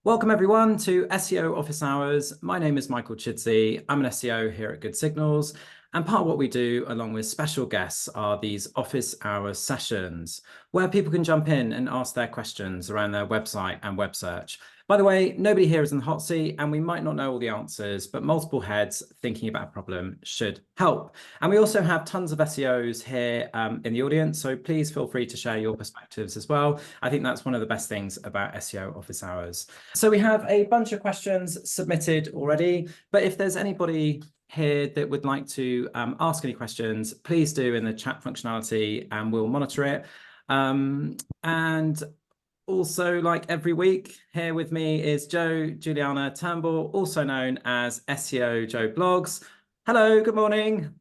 Welcome everyone to SEO Office Hours. My name is Michael Chidzey. I'm an SEO here at Good Signals. And part of what we do, along with special guests, are these office hours sessions where people can jump in and ask their questions around their website and web search. By the way, nobody here is in the hot seat and we might not know all the answers, but multiple heads thinking about a problem should help. And we also have tons of SEOs here in the audience, so please feel free to share your perspectives as well. I think that's one of the best things about SEO Office Hours. So we have a bunch of questions submitted already, but if there's anybody here that would like to ask any questions, please do in the chat functionality and we'll monitor it. And also, like every week, here with me is Juliana Turnbull, also known as SEO Joe Blogs. Hello, good morning.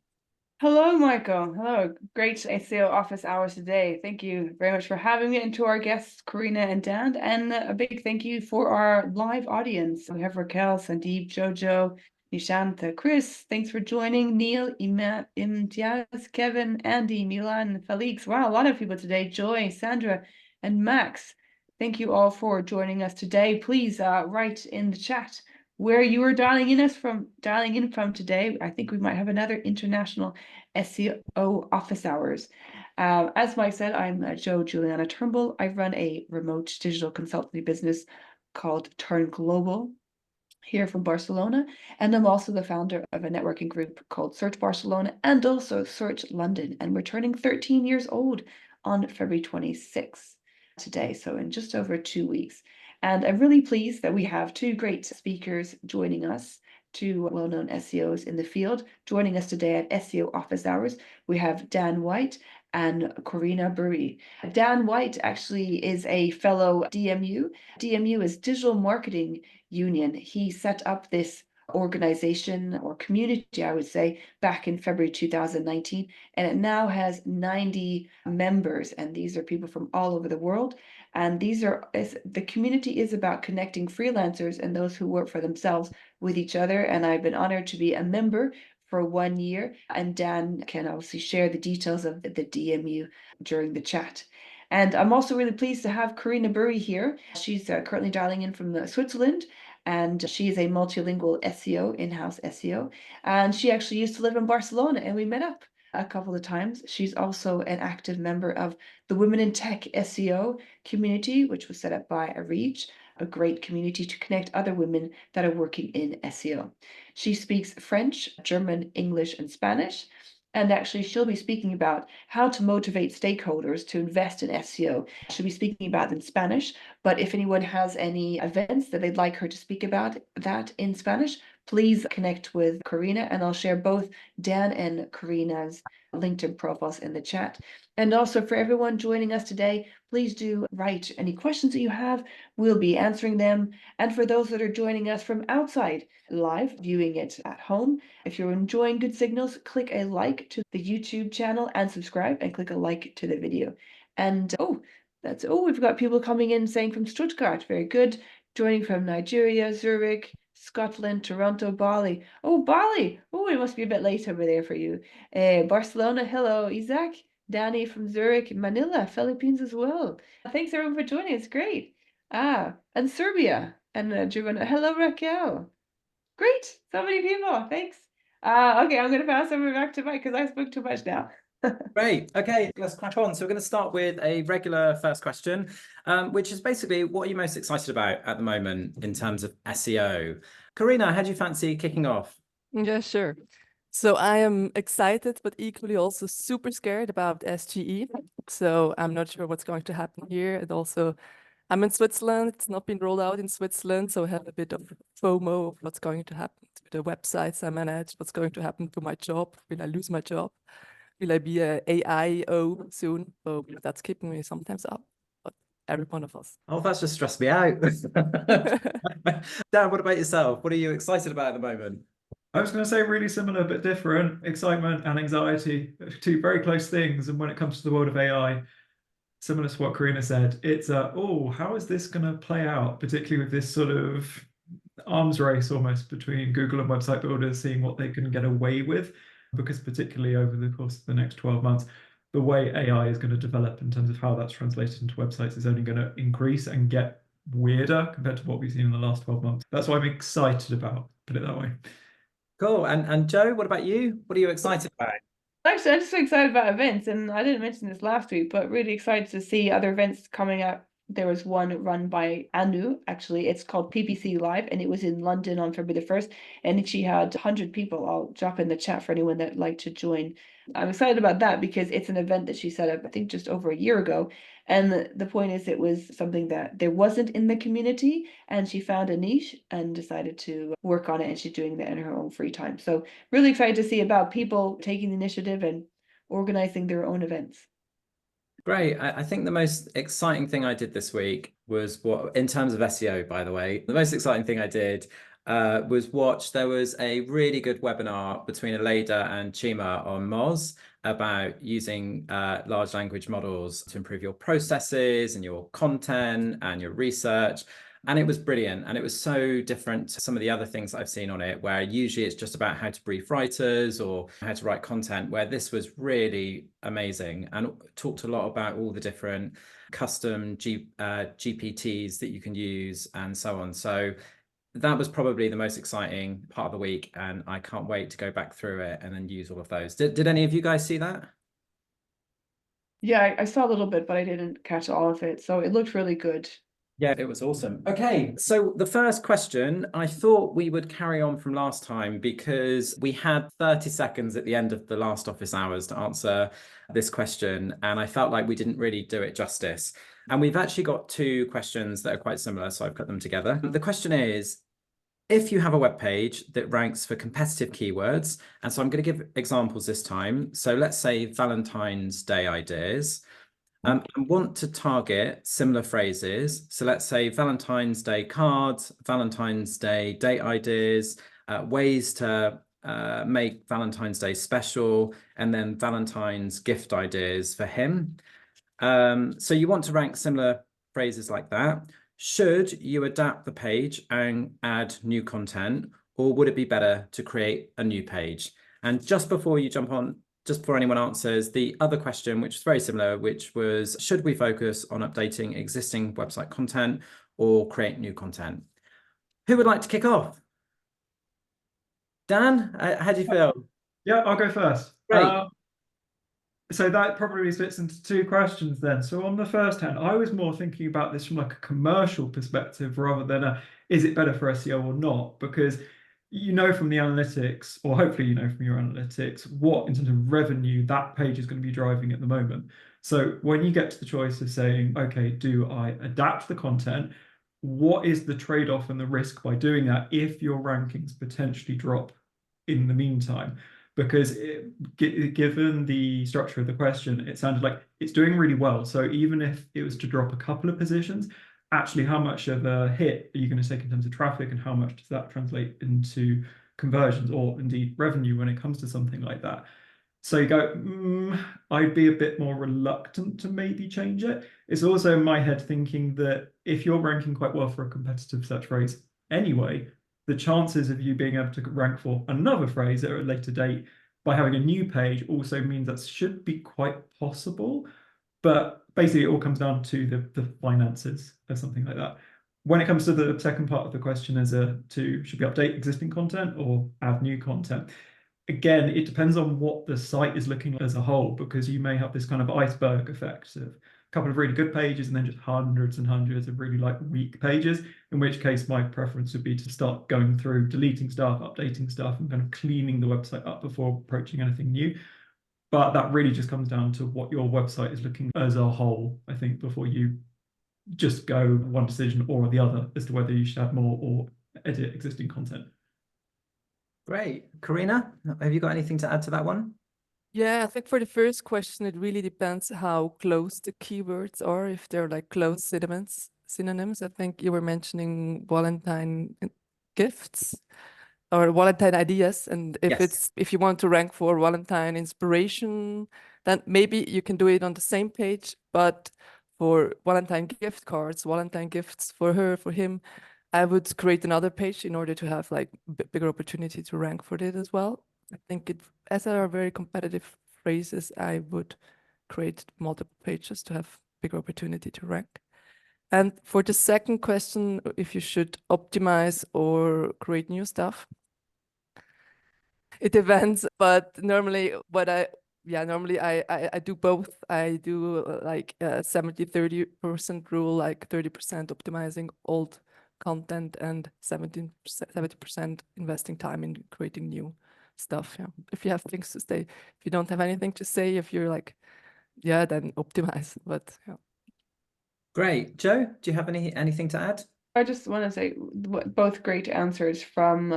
Hello, Michael. Hello. Great SEO office hours today. Thank you very much for having me, and to our guests, Corina and Dan. And a big thank you for our live audience. We have Raquel, Sandeep, Jojo, Nishant, Chris. Thanks for joining. Neil, Imtiaz, Kevin, Andy, Milan, Felix. Wow, a lot of people today. Joy, Sandra, and Max. Thank you all for joining us today. Please write in the chat where you are dialing in from today. I think we might have another international SEO office hours. As Mike said, I'm Juliana Turnbull. I run a remote digital consultancy business called Turn Global here from Barcelona, and I'm also the founder of a networking group called Search Barcelona and also Search London, and we're turning 13 years old on February 26th today, so in just over 2 weeks. And I'm really pleased that we have two great speakers joining us, two well-known SEOs in the field. Joining us today at SEO Office Hours, we have Dan White and Corina Burri. Dan White actually is a fellow DMU. DMU is Digital Marketing Union. He set up this organization or community, I would say, back in February 2019, and it now has 90 members, and these are people from all over the world. And the community is about connecting freelancers and those who work for themselves with each other. And I've been honored to be a member for 1 year. And Dan can obviously share the details of the DMU during the chat. And I'm also really pleased to have Corina Burri here. She's currently dialing in from Switzerland, and she is a multilingual SEO, in-house SEO. And she actually used to live in Barcelona, and we met up a couple of times. She's also an active member of the Women in Tech SEO community, which was set up by Reach, a great community to connect other women that are working in SEO. She speaks French, German, English, and Spanish. And actually, she'll be speaking about how to motivate stakeholders to invest in SEO. She'll be speaking about in Spanish, but if anyone has any events that they'd like her to speak about that in Spanish, please connect with Corina, and I'll share both Dan and Corina's LinkedIn profiles in the chat. And also for everyone joining us today, please do write any questions that you have. We'll be answering them. And for those that are joining us from outside live, viewing it at home, if you're enjoying Good Signals, click a like to the YouTube channel and subscribe, and click a like to the video. And we've got people coming in saying from Stuttgart, very good. Joining from Nigeria, Zurich, Scotland, Toronto, Bali. Oh, Bali. Oh, it must be a bit late over there for you. Barcelona, hello, Isaac. Danny from Zurich, Manila, Philippines as well. Thanks everyone for joining. It's great. And Serbia and Giovanna. Hello, Raquel. Great. So many people. Thanks. Okay, I'm going to pass over back to Mike because I spoke too much now. Great. Okay, let's crack on. So we're going to start with a regular first question, which is basically, what are you most excited about at the moment in terms of SEO? Corina, how do you fancy kicking off? Yeah, sure. So I am excited, but equally also super scared about SGE. So I'm not sure what's going to happen here. And also, I'm in Switzerland. It's not been rolled out in Switzerland. So I have a bit of FOMO of what's going to happen to the websites I manage, what's going to happen to my job. Will I lose my job? Will I be a AIO soon? So that's keeping me sometimes up, but every one of us. Oh, that's just stressed me out. Dan, what about yourself? What are you excited about at the moment? I was going to say really similar but different. Excitement and anxiety, two very close things. And when it comes to the world of AI, similar to what Corina said, it's how is this going to play out, particularly with this sort of arms race almost between Google and website builders, seeing what they can get away with, because particularly over the course of the next 12 months, the way AI is going to develop in terms of how that's translated into websites is only going to increase and get weirder compared to what we've seen in the last 12 months. That's what I'm excited about, put it that way. Cool. And Joe, what about you? What are you excited about? Actually, I'm just so excited about events, and I didn't mention this last week, but really excited to see other events coming up. There was one run by Anu, actually. It's called PPC Live, and it was in London on February the 1st, and she had 100 people. I'll drop in the chat for anyone that'd like to join. I'm excited about that because it's an event that she set up, I think, just over a year ago. And the point is, it was something that there wasn't in the community, and she found a niche and decided to work on it, and she's doing that in her own free time. So really excited to see about people taking the initiative and organizing their own events. Great. I think the most exciting thing I did this week was what, in terms of SEO, by the way, the most exciting thing I did was watch. There was a really good webinar between Aleda and Chima on Moz about using large language models to improve your processes and your content and your research. And it was brilliant. And it was so different to some of the other things I've seen on it, where usually it's just about how to brief writers or how to write content, where this was really amazing and talked a lot about all the different custom GPTs that you can use and so on. So that was probably the most exciting part of the week. And I can't wait to go back through it and then use all of those. Did any of you guys see that? Yeah, I saw a little bit, but I didn't catch all of it. So it looked really good. Yeah, it was awesome. Okay, so the first question, I thought we would carry on from last time because we had 30 seconds at the end of the last office hours to answer this question, and I felt like we didn't really do it justice. And we've actually got two questions that are quite similar, so I've put them together. The question is, if you have a web page that ranks for competitive keywords, and so I'm going to give examples this time. So let's say Valentine's Day ideas. And want to target similar phrases. So let's say Valentine's Day cards, Valentine's Day date ideas, ways to make Valentine's Day special, and then Valentine's gift ideas for him. So you want to rank similar phrases like that. Should you adapt the page and add new content, or would it be better to create a new page? And just before you jump on, just before anyone answers, the other question, which is very similar, which was, should we focus on updating existing website content or create new content? Who would like to kick off? Dan, how do you feel? Yeah, I'll go first. Great. So that probably splits into two questions then. So on the first hand, I was more thinking about this from like a commercial perspective rather than is it better for SEO or not? Because you know from the analytics, or hopefully you know from your analytics, what in terms of revenue that page is going to be driving at the moment. So when you get to the choice of saying, okay, do I adapt the content? What is the trade-off and the risk by doing that if your rankings potentially drop in the meantime? Because given the structure of the question, it sounded like it's doing really well. So even if it was to drop a couple of positions, actually how much of a hit are you going to take in terms of traffic, and how much does that translate into conversions or indeed revenue when it comes to something like that? So you go, I'd be a bit more reluctant to maybe change it. It's also in my head thinking that if you're ranking quite well for a competitive search phrase anyway, the chances of you being able to rank for another phrase at a later date by having a new page also means that should be quite possible. But basically, it all comes down to the finances of something like that. When it comes to the second part of the question as to should we update existing content or add new content? Again, it depends on what the site is looking like as a whole, because you may have this kind of iceberg effect of a couple of really good pages and then just hundreds and hundreds of really like weak pages, in which case my preference would be to start going through, deleting stuff, updating stuff, and kind of cleaning the website up before approaching anything new. But that really just comes down to what your website is looking as a whole, I think, before you just go one decision or the other as to whether you should add more or edit existing content. Great. Corina, have you got anything to add to that one? Yeah, I think for the first question, it really depends how close the keywords are, if they're like close synonyms. I think you were mentioning Valentine gifts or Valentine ideas. And if you want to rank for Valentine inspiration, then maybe you can do it on the same page, but for Valentine gift cards, Valentine gifts for her, for him, I would create another page in order to have like bigger opportunity to rank for it as well. I think as there are very competitive phrases, I would create multiple pages to have bigger opportunity to rank. And for the second question, if you should optimize or create new stuff, it depends. But normally normally I do both. I do like 70-30% rule, like 30% optimizing old content and 70% investing time in creating new stuff. Yeah. If you have things to say, if you don't have anything to say, if you're like, yeah, then optimize. But yeah. Great. Joe, do you have anything to add? I just want to say both great answers from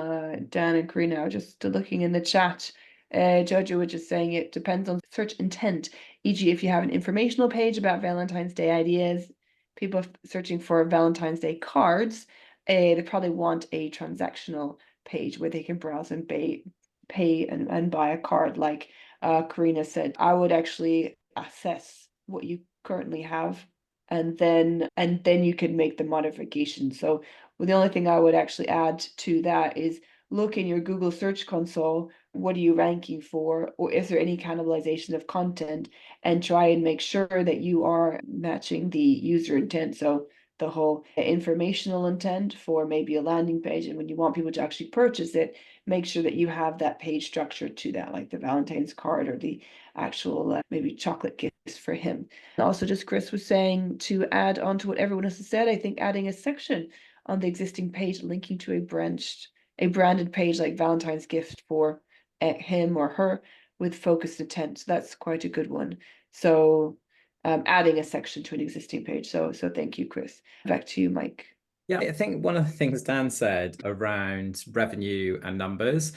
Dan and Corina. I was just looking in the chat. Jojo was just saying it depends on search intent. E.g., if you have an informational page about Valentine's Day ideas, people searching for Valentine's Day cards, they probably want a transactional page where they can browse and pay and buy a card. Like Corina said, I would actually assess what you currently have, and then you can make the modification. So the only thing I would actually add to that is look in your Google Search Console, what are you ranking for, or is there any cannibalization of content, and try and make sure that you are matching the user intent. So the whole informational intent for maybe a landing page, and when you want people to actually purchase it, make sure that you have that page structure to that, like the Valentine's card or the actual maybe chocolate gifts for him. And also, just Chris was saying, to add on to what everyone else has said, I think adding a section on the existing page linking to a branded page like Valentine's gift for him or her with focused intent. So that's quite a good one. So adding a section to an existing page. So thank you, Chris. Back to you, Mike. Yeah, I think one of the things Dan said around revenue and numbers,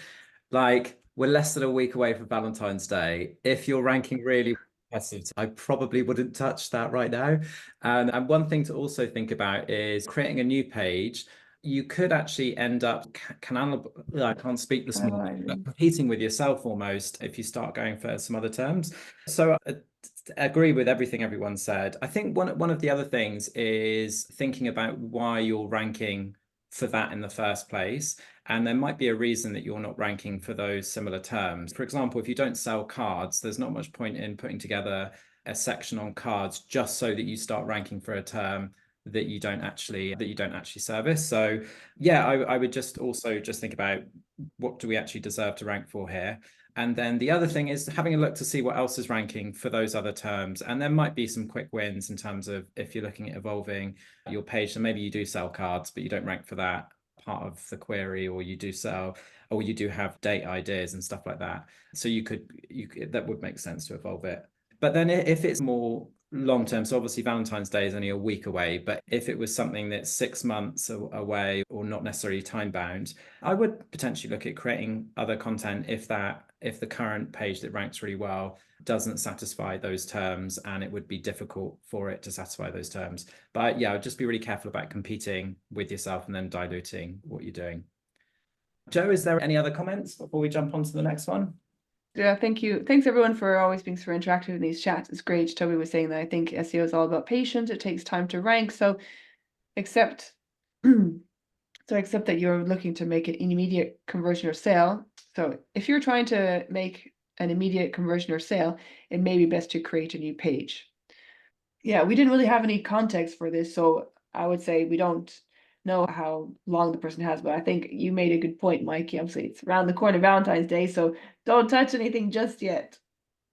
like we're less than a week away from Valentine's Day. If you're ranking really impressive, I probably wouldn't touch that right now. And one thing to also think about is creating a new page. You could actually end up I can't speak this morning, competing with yourself almost if you start going for some other terms. So I agree with everything everyone said. I think one of the other things is thinking about why you're ranking for that in the first place. And there might be a reason that you're not ranking for those similar terms. For example, if you don't sell cards, there's not much point in putting together a section on cards just so that you start ranking for a term that you don't actually service. So yeah, I would just think about what do we actually deserve to rank for here. And then the other thing is having a look to see what else is ranking for those other terms. And there might be some quick wins in terms of if you're looking at evolving your page. So maybe you do sell cards, but you don't rank for that part of the query, or you do sell, or you do have date ideas and stuff like that. So you could that would make sense to evolve it. But then if it's more long term, so obviously Valentine's Day is only a week away, but if it was something that's 6 months away or not necessarily time bound, I would potentially look at creating other content if the current page that ranks really well doesn't satisfy those terms, and it would be difficult for it to satisfy those terms. But yeah, just be really careful about competing with yourself and then diluting what you're doing. Joe, is there any other comments before we jump on to the next one? Yeah, thank you. Thanks everyone for always being so interactive in these chats. It's great. Toby was saying that I think SEO is all about patience. It takes time to rank. So accept that you're looking to make an immediate conversion or sale. So if you're trying to make an immediate conversion or sale, it may be best to create a new page. Yeah, we didn't really have any context for this, so I would say we don't know how long the person has, but I think you made a good point, Mike. Obviously, it's around the corner, Valentine's Day, so don't touch anything just yet.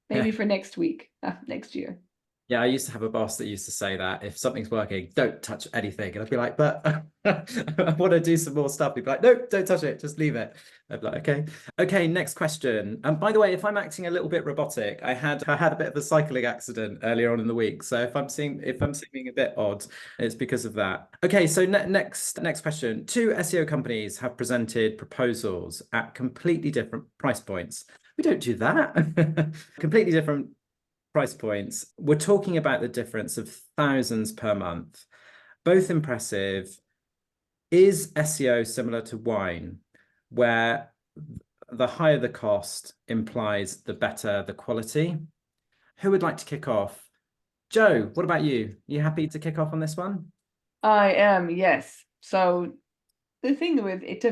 Maybe for next week, next year. Yeah, I used to have a boss that used to say that if something's working, don't touch anything. And I'd be like, but I want to do some more stuff. He'd be like, no, don't touch it, just leave it. I'd be like, okay. Okay, next question. And by the way, if I'm acting a little bit robotic, I had a bit of a cycling accident earlier on in the week. So if I'm seeming a bit odd, it's because of that. Okay, so next question. 2 SEO companies have presented proposals at completely different price points. We don't do that. Completely different price points. We're talking about the difference of thousands per month. Both impressive. Is SEO similar to wine, where the higher the cost implies the better the quality? Who would like to kick off? Joe, what about you? You happy to kick off on this one? I am, yes. So the thing with it,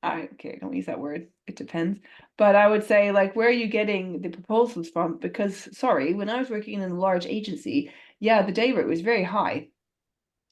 okay, don't use that word. It depends. But I would say, like, where are you getting the proposals from? Because, sorry, when I was working in a large agency, yeah, the day rate was very high.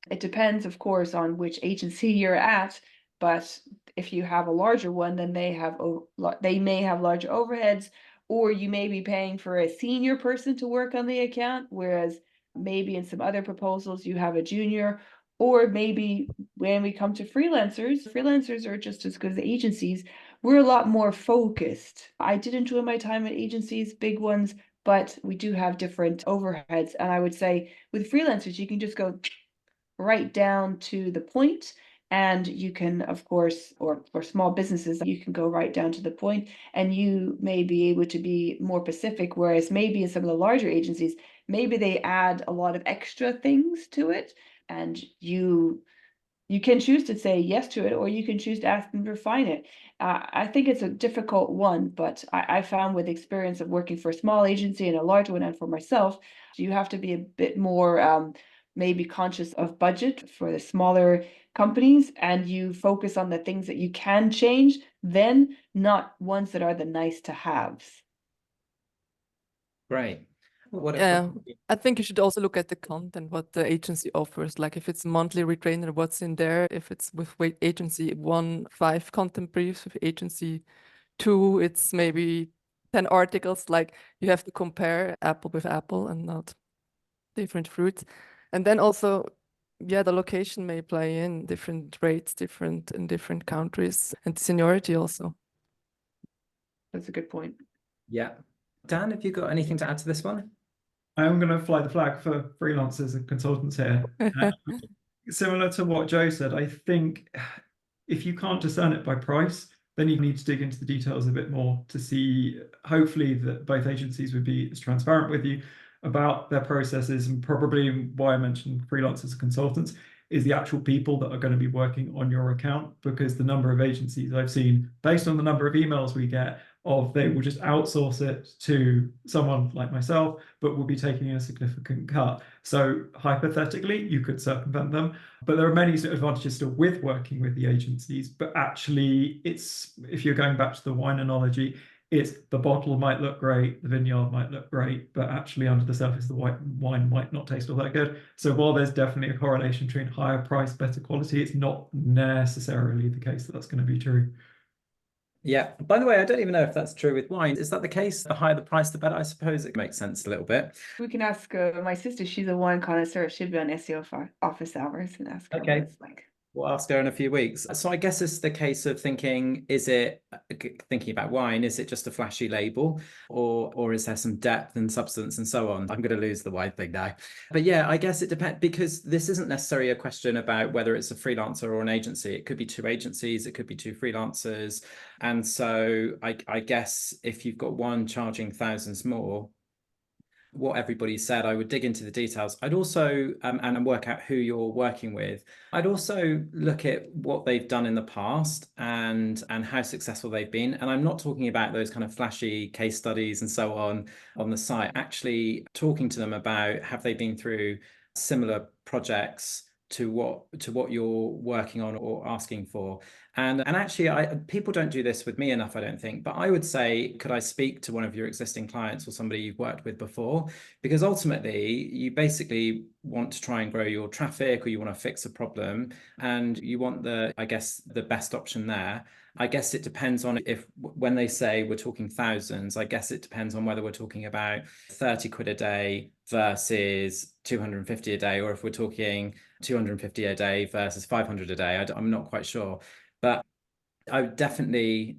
It depends, of course, on which agency you're at, but if you have a larger one, then they may have larger overheads, or you may be paying for a senior person to work on the account, whereas maybe in some other proposals you have a junior. Or maybe when we come to freelancers are just as good as agencies. We're a lot more focused. I did enjoy my time at agencies, big ones, but we do have different overheads. And I would say with freelancers, you can just go right down to the point, and you can, of course, or for small businesses, you can go right down to the point, and you may be able to be more specific, whereas maybe in some of the larger agencies, maybe they add a lot of extra things to it, and you can choose to say yes to it, or you can choose to ask them to refine it. I think it's a difficult one, but I found with experience of working for a small agency and a large one, and for myself, you have to be a bit more maybe conscious of budget for the smaller companies, and you focus on the things that you can change, then not ones that are the nice to haves. Great. Yeah, I think you should also look at the content, what the agency offers. Like if it's monthly retainer, what's in there. If it's with agency 1, 5 content briefs, with agency 2, it's maybe 10 articles. Like you have to compare apple with apple and not different fruits. And then also, yeah, the location may play in different rates, different in different countries, and seniority also. That's a good point. Yeah. Dan, have you got anything to add to this one? I'm going to fly the flag for freelancers and consultants here. Similar to what Joe said, I think if you can't discern it by price, then you need to dig into the details a bit more to see, hopefully, that both agencies would be as transparent with you about their processes. And probably why I mentioned freelancers and consultants is the actual people that are going to be working on your account, because the number of agencies I've seen, based on the number of emails we get, they will just outsource it to someone like myself, but will be taking a significant cut. So hypothetically, you could circumvent them, but there are many advantages still with working with the agencies. But actually, if you're going back to the wine analogy, it's the bottle might look great, the vineyard might look great, but actually under the surface, the wine might not taste all that good. So while there's definitely a correlation between higher price, better quality, it's not necessarily the case that that's going to be true. Yeah. By the way, I don't even know if that's true with wine. Is that the case? The higher the price, the better. I suppose it makes sense a little bit. We can ask my sister. She's a wine connoisseur. She'd be on SEO office hours and ask her Okay. what it's like. We'll ask her in a few weeks. So I guess it's the case of thinking about wine, is it just a flashy label, or is there some depth and substance and so on? I'm going to lose the wine thing now. But yeah, I guess it depends, because this isn't necessarily a question about whether it's a freelancer or an agency. It could be 2 agencies, it could be 2 freelancers. And so I guess if you've got one charging thousands more, what everybody said, I would dig into the details. I'd also and work out who you're working with. I'd also look at what they've done in the past and how successful they've been. And I'm not talking about those kind of flashy case studies and so on the site. Actually talking to them about, have they been through similar projects to what you're working on or asking for. And actually, people don't do this with me enough, I don't think, but I would say, could I speak to one of your existing clients or somebody you've worked with before? Because ultimately, you basically want to try and grow your traffic, or you want to fix a problem, and you want the best option there. I guess it depends on when they say we're talking thousands, I guess it depends on whether we're talking about 30 quid a day versus 250 a day, or if we're talking 250 a day versus 500 a day. I'm not quite sure. But I would definitely,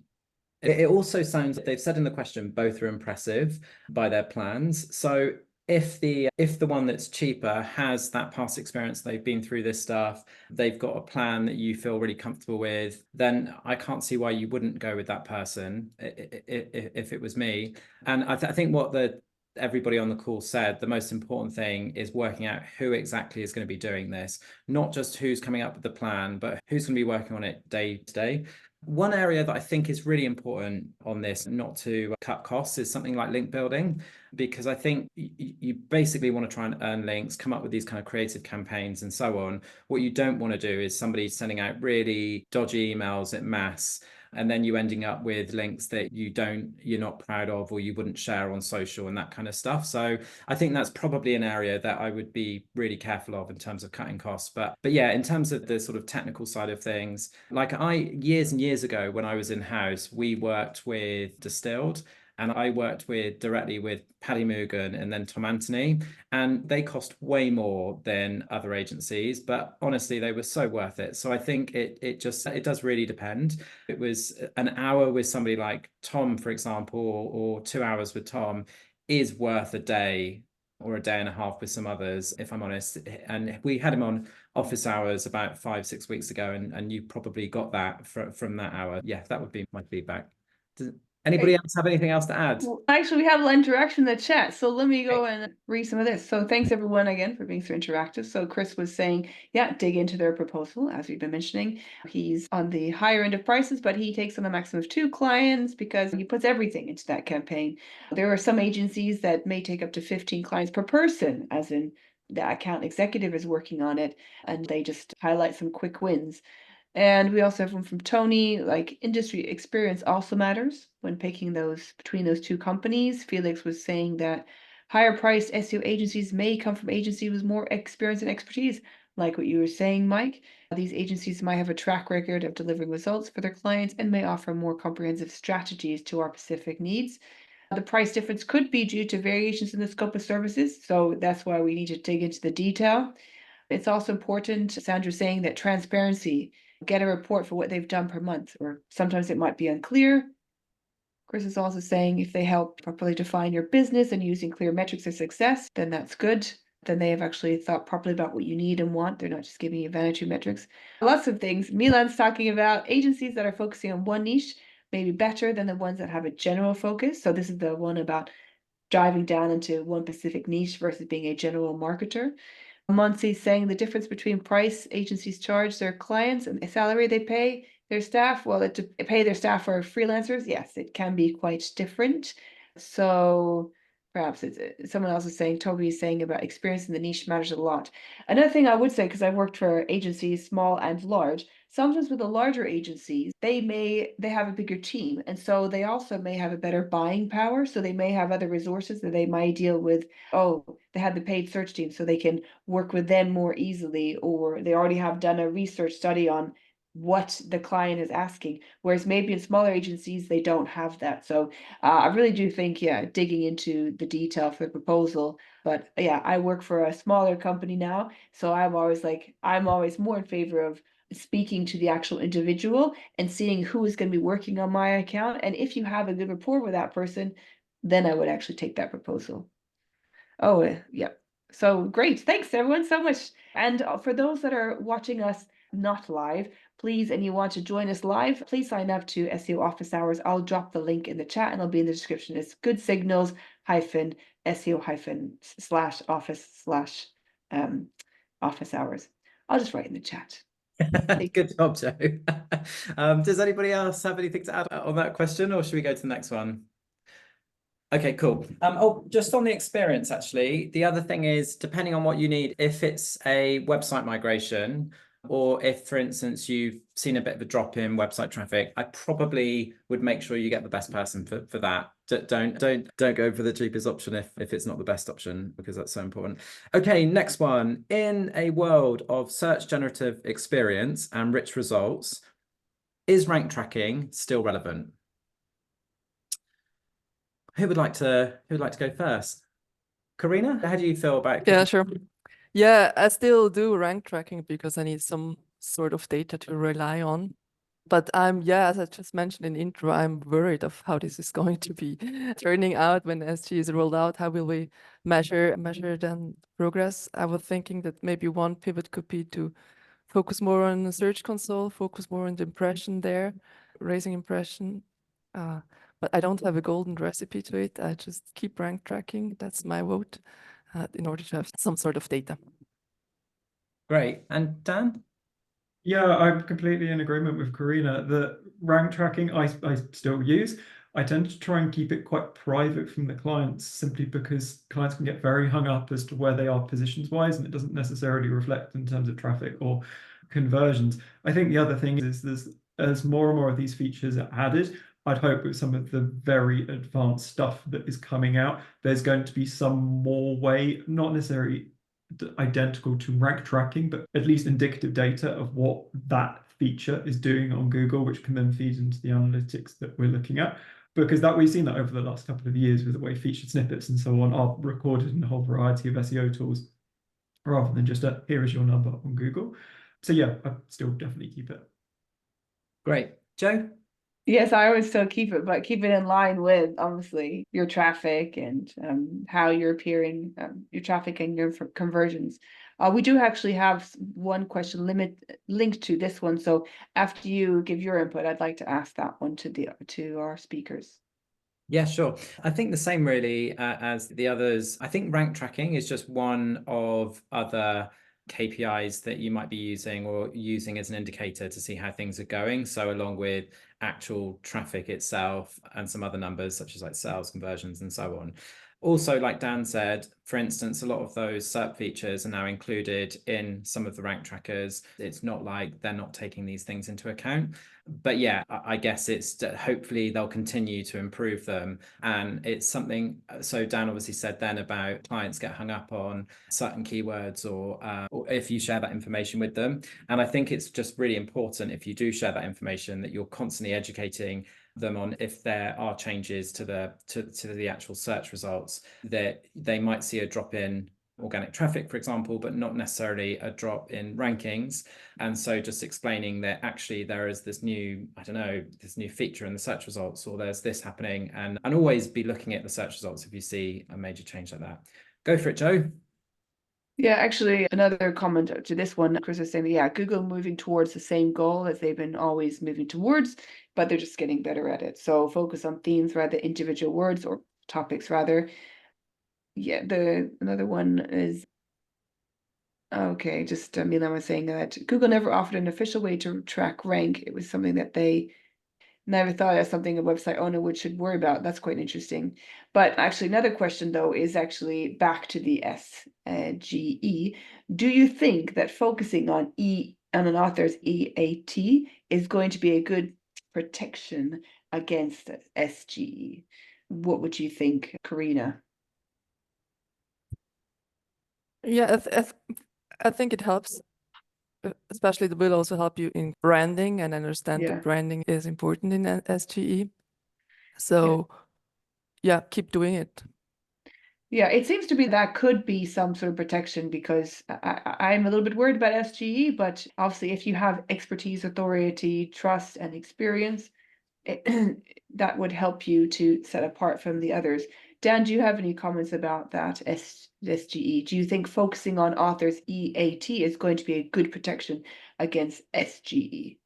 it also sounds like they've said in the question, both are impressive by their plans. So if the one that's cheaper has that past experience, they've been through this stuff, they've got a plan that you feel really comfortable with, then I can't see why you wouldn't go with that person if it was me. And I think what everybody on the call said, the most important thing is working out who exactly is going to be doing this, not just who's coming up with the plan, but who's going to be working on it day to day. One area that I think is really important on this, not to cut costs, is something like link building, because I think you basically want to try and earn links, come up with these kind of creative campaigns and so on. What you don't want to do is somebody sending out really dodgy emails en masse and then you ending up with links that you're not proud of, or you wouldn't share on social and that kind of stuff. So I think that's probably an area that I would be really careful of in terms of cutting costs. But yeah, in terms of the sort of technical side of things, like years and years ago when I was in-house, we worked with Distilled, and I worked directly with Paddy Mugan and then Tom Anthony, and they cost way more than other agencies, but honestly, they were so worth it. So I think it does really depend. It was an hour with somebody like Tom, for example, or 2 hours with Tom is worth a day or a day and a half with some others, if I'm honest. And we had him on office hours about 5-6 weeks ago, and you probably got that from that hour. Yeah, that would be my feedback. Anybody else have anything else to add? Well, actually, we have a lot of interaction in the chat, so let me go and read some of this. So thanks everyone again for being so interactive. So Chris was saying, yeah, dig into their proposal, as we've been mentioning. He's on the higher end of prices, but he takes on a maximum of 2 clients because he puts everything into that campaign. There are some agencies that may take up to 15 clients per person, as in the account executive is working on it, and they just highlight some quick wins. And we also have one from Tony, like industry experience also matters when picking those between those 2 companies. Felix was saying that higher priced SEO agencies may come from agencies with more experience and expertise, like what you were saying, Mike. These agencies might have a track record of delivering results for their clients and may offer more comprehensive strategies to our specific needs. The price difference could be due to variations in the scope of services, so that's why we need to dig into the detail. It's also important, Sandra's saying, that transparency, get a report for what they've done per month, or sometimes it might be unclear. Chris is also saying if they help properly define your business and using clear metrics of success, then that's good. Then they have actually thought properly about what you need and want. They're not just giving you vanity metrics. Lots of things. Milan's talking about agencies that are focusing on one niche may be better than the ones that have a general focus. So this is the one about diving down into one specific niche versus being a general marketer. Monty's saying the difference between price agencies charge their clients and the salary they pay their staff. Well, to pay their staff for freelancers, yes, it can be quite different. So perhaps it's someone else is saying, Toby is saying about experience in the niche matters a lot. Another thing I would say, because I've worked for agencies, small and large, sometimes with the larger agencies, they have a bigger team, and so they also may have a better buying power. So they may have other resources that they might deal with. Oh, they have the paid search team, so they can work with them more easily, or they already have done a research study on what the client is asking, whereas maybe in smaller agencies they don't have that. So I really do think, yeah, digging into the detail for the proposal. But yeah, I work for a smaller company now, so I'm always more in favor of speaking to the actual individual and seeing who is going to be working on my account, and if you have a good rapport with that person, then I would actually take that proposal. Oh, yeah. So great. Thanks everyone so much. And for those that are watching us not live, please, and you want to join us live, please sign up to SEO Office Hours. I'll drop the link in the chat and it'll be in the description. It's goodsignals-SEO-office/office hours. I'll just write in the chat. Good job, Joe. Does anybody else have anything to add on that question, or should we go to the next one? Okay, cool. Oh, just on the experience, actually, the other thing is, depending on what you need, if it's a website migration, or if, for instance, you've seen a bit of a drop in website traffic, I probably would make sure you get the best person for that. Don't go for the cheapest option if it's not the best option, because that's so important. Okay, next one. In a world of search generative experience and rich results, is rank tracking still relevant? Who would like to go first? Corina, how do you feel about? Yeah, sure. Yeah, I still do rank tracking because I need some sort of data to rely on. But as I just mentioned in intro, I'm worried of how this is going to be turning out when SG is rolled out. How will we measure then progress? I was thinking that maybe one pivot could be to focus more on the Search Console, focus more on the impression there, raising impression. But I don't have a golden recipe to it. I just keep rank tracking. That's my vote in order to have some sort of data. Great. And Dan? Yeah, I'm completely in agreement with Corina. The rank tracking I still use. I tend to try and keep it quite private from the clients, simply because clients can get very hung up as to where they are positions wise, and it doesn't necessarily reflect in terms of traffic or conversions. I think the other thing is there's as more and more of these features are added, I'd hope with some of the very advanced stuff that is coming out, there's going to be some more way, not necessarily identical to rank tracking, but at least indicative data of what that feature is doing on Google, which can then feed into the analytics that we're looking at. Because that we've seen that over the last couple of years with the way featured snippets and so on are recorded in a whole variety of SEO tools, rather than just a here is your number on Google. So yeah, I'd still definitely keep it. Great. Joe? Yes, I would still keep it, but keep it in line with obviously your traffic and how you're appearing, your traffic and your conversions. We do actually have one question linked to this one. So after you give your input, I'd like to ask that one to our speakers. Yeah, sure. I think the same really as the others. I think rank tracking is just one of other KPIs that you might be using or using as an indicator to see how things are going. So along with actual traffic itself and some other numbers such as like sales, conversions, and so on. Also, like Dan said, for instance, a lot of those SERP features are now included in some of the rank trackers. It's not like they're not taking these things into account. But yeah, I guess it's hopefully they'll continue to improve them. And it's something, so Dan obviously said then about clients get hung up on certain keywords or if you share that information with them. And I think it's just really important if you do share that information that you're constantly educating them on if there are changes to the actual search results, that they might see a drop in organic traffic, for example, but not necessarily a drop in rankings. And so just explaining that actually there is this new, I don't know, this new feature in the search results, or there's this happening, and always be looking at the search results if you see a major change like that. Go for it, Joe. Yeah, actually, another comment to this one, Chris was saying, yeah, Google moving towards the same goal as they've been always moving towards, but they're just getting better at it. So focus on themes rather than individual words or topics rather. Yeah, another one is, okay, just Milan was saying that Google never offered an official way to track rank. It was something that they never thought of, something a website owner should worry about. That's quite interesting. But actually, another question though is actually back to the SGE. Do you think that focusing on an author's EAT is going to be a good protection against SGE? What would you think, Corina? Yeah, I think it helps. Especially it will also help you in branding, and understand that branding is important in SGE. So yeah, keep doing it. Yeah, it seems to be that could be some sort of protection, because I'm a little bit worried about SGE, but obviously if you have expertise, authority, trust, and experience, that would help you to set apart from the others. Dan, do you have any comments about that SGE? Do you think focusing on authors' EAT is going to be a good protection against SGE?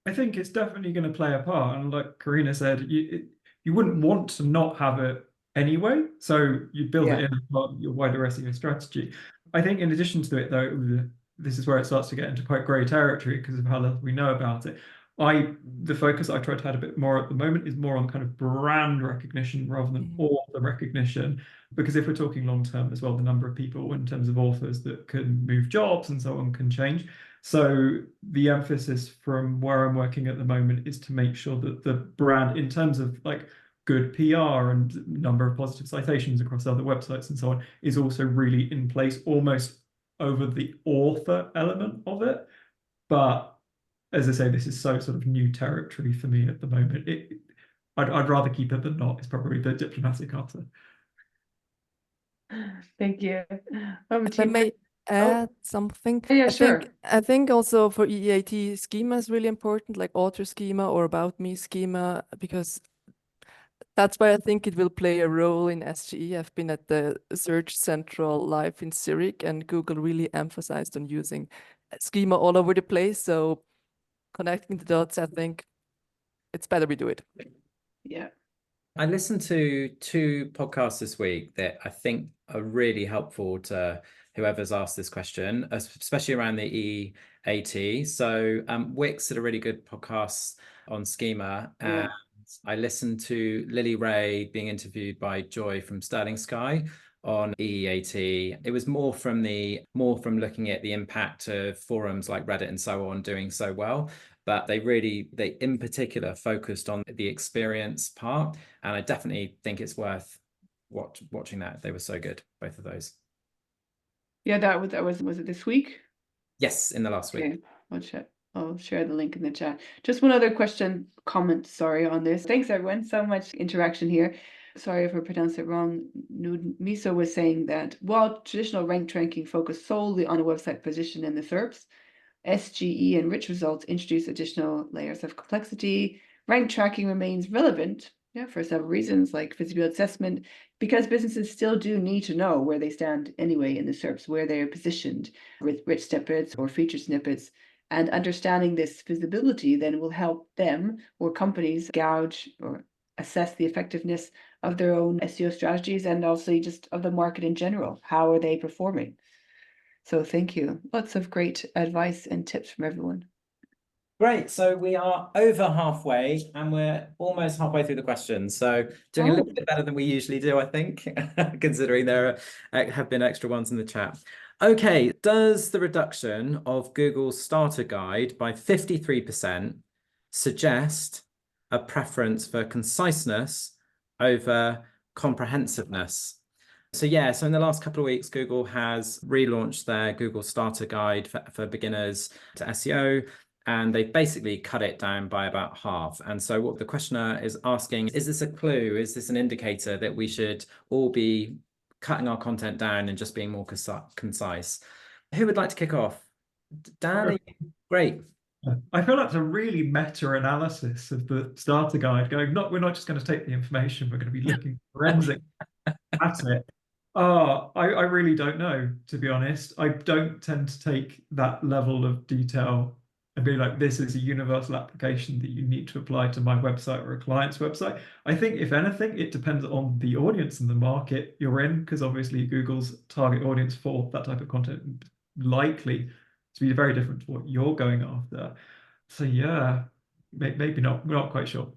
I think it's definitely going to play a part. And like Corina said, you wouldn't want to not have it anyway. So you build it in as part of your wider SEO strategy. I think in addition to it, though, this is where it starts to get into quite grey territory because of how little we know about it. The focus I try to have a bit more at the moment is more on kind of brand recognition rather than author recognition. Because if we're talking long term as well, the number of people in terms of authors that can move jobs and so on can change. So the emphasis from where I'm working at the moment is to make sure that the brand, in terms of like good PR and number of positive citations across other websites and so on, is also really in place, almost over the author element of it. But as I say, this is so sort of new territory for me at the moment. I'd rather keep it than not, is probably the diplomatic answer. Thank you. If I may add something. Yeah, sure. I think also for EAT, schema is really important, like author schema or about me schema, because that's why I think it will play a role in SGE. I've been at the Search Central Live in Zurich, and Google really emphasized on using schema all over the place. So connecting the dots, I think it's better we do it. Yeah. I listened to 2 podcasts this week that I think are really helpful to whoever's asked this question, especially around the EAT. So Wix did a really good podcast on schema. And I listened to Lily Ray being interviewed by Joy from Sterling Sky on EAT. It was more from looking at the impact of forums like Reddit and so on doing so well. but they in particular focused on the experience part. And I definitely think it's worth watching that. They were so good, both of those. Yeah, that was it this week? Yes, in the last week. Okay, I'll share the link in the chat. Just one other comment, sorry, on this. Thanks everyone, so much interaction here. Sorry if I pronounced it wrong. Miso was saying that while traditional ranked ranking focused solely on a website position in the SERPs, SGE and rich results introduce additional layers of complexity. Rank tracking remains relevant, for several reasons, like visibility assessment, because businesses still do need to know where they stand anyway in the SERPs, where they're positioned with rich snippets or feature snippets. And understanding this visibility then will help them or companies gauge or assess the effectiveness of their own SEO strategies and also just of the market in general. How are they performing? So thank you. Lots of great advice and tips from everyone. Great. So we are over halfway and we're almost halfway through the questions. So doing a little bit better than we usually do, I think, considering there have been extra ones in the chat. Okay. Does the reduction of Google's starter guide by 53% suggest a preference for conciseness over comprehensiveness? So yeah, so in the last couple of weeks, Google has relaunched their Google Starter Guide for beginners to SEO, and they've basically cut it down by about half. And so what the questioner is asking, is this a clue? Is this an indicator that we should all be cutting our content down and just being more concise? Who would like to kick off? Dan, great. I feel that's a really meta-analysis of the starter guide going, we're not just going to take the information, we're going to be looking forensic at it. I really don't know, to be honest. I don't tend to take that level of detail and be like, this is a universal application that you need to apply to my website or a client's website. I think, if anything, it depends on the audience and the market you're in, because obviously Google's target audience for that type of content likely to be very different to what you're going after. So yeah, maybe not. We're not quite sure.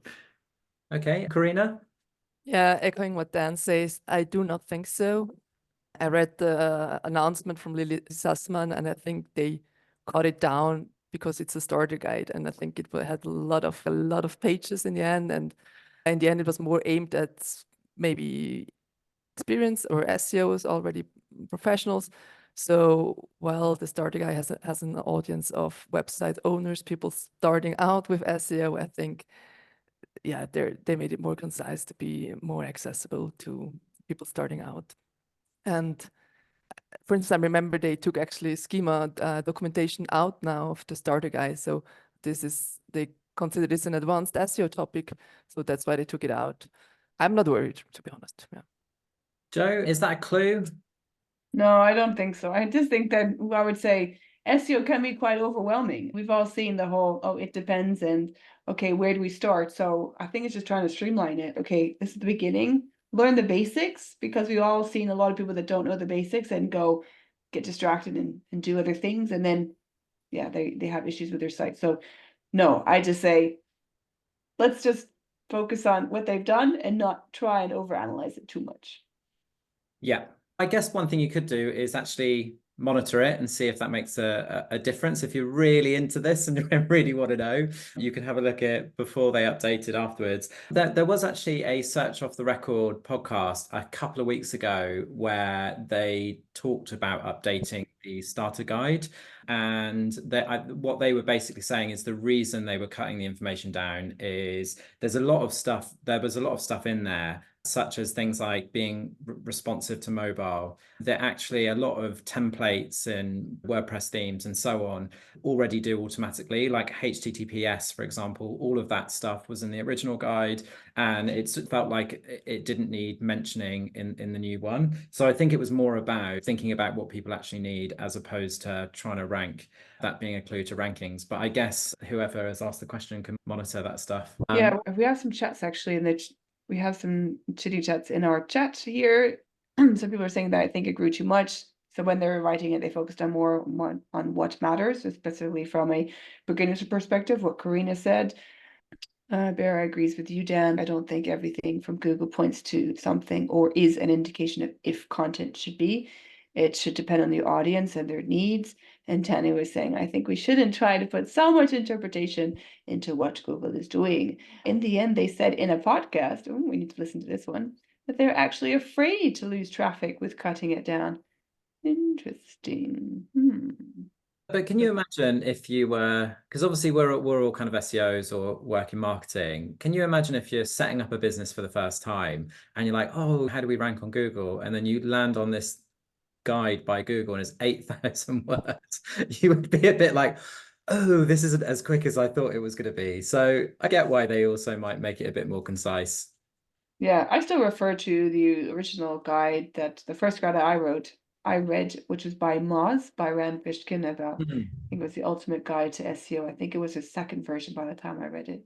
Okay, Corina? Yeah, echoing what Dan says, I do not think so. I read the announcement from Lily Sussman, and I think they cut it down because it's a starter guide, and I think it had a lot of pages in the end, and in the end it was more aimed at maybe experience or SEOs, already professionals. So while the starter guide has an audience of website owners, people starting out with SEO, I think, yeah, they made it more concise to be more accessible to people starting out. And for instance, I remember they took actually schema documentation out now of the starter guide. So they consider this an advanced SEO topic. So that's why they took it out. I'm not worried, to be honest. Yeah. Joe, is that a clue? No, I don't think so. I just think that I would say SEO can be quite overwhelming. We've all seen the whole, it depends, and okay, where do we start? So I think it's just trying to streamline it. Okay, this is the beginning. Learn the basics, because we've all seen a lot of people that don't know the basics and get distracted and do other things. And then, yeah, they have issues with their site. So no, I just say, let's just focus on what they've done and not try and overanalyze it too much. Yeah. I guess one thing you could do is actually monitor it and see if that makes a difference. If you're really into this and really want to know, you can have a look at before they update it afterwards. There was actually a Search Off the Record podcast a couple of weeks ago where they talked about updating the starter guide. And what they were basically saying is the reason they were cutting the information down is there was a lot of stuff in there, such as things like being responsive to mobile. There are actually a lot of templates and WordPress themes and so on already do automatically, like HTTPS, for example. All of that stuff was in the original guide, and it felt like it didn't need mentioning in the new one. So I think it was more about thinking about what people actually need as opposed to trying to rank, that being a clue to rankings. But I guess whoever has asked the question can monitor that stuff. Yeah, we have some chats actually in the we have some chitty chats in our chat here. Some people are saying that I think it grew too much. So when they were writing it, they focused on more on what matters, specifically from a beginner's perspective, what Corina said. Bear agrees with you, Dan. I don't think everything from Google points to something or is an indication of if content should be. It should depend on the audience and their needs. And Tanya was saying, I think we shouldn't try to put so much interpretation into what Google is doing. In the end, they said in a podcast, oh, we need to listen to this one, that they're actually afraid to lose traffic with cutting it down. Interesting. But can you imagine if you were, because obviously we're all kind of SEOs or work in marketing. Can you imagine if you're setting up a business for the first time and you're like, oh, how do we rank on Google? And then you land on this guide by Google and it's 8,000 words. You would be a bit like, oh, this isn't as quick as I thought it was going to be. So I get why they also might make it a bit more concise. Yeah, I still refer to the original guide, that the first guide that I read, which was by Moz, by Rand Fishkin, about, I think it was the ultimate guide to SEO. I think it was his second version by the time I read it.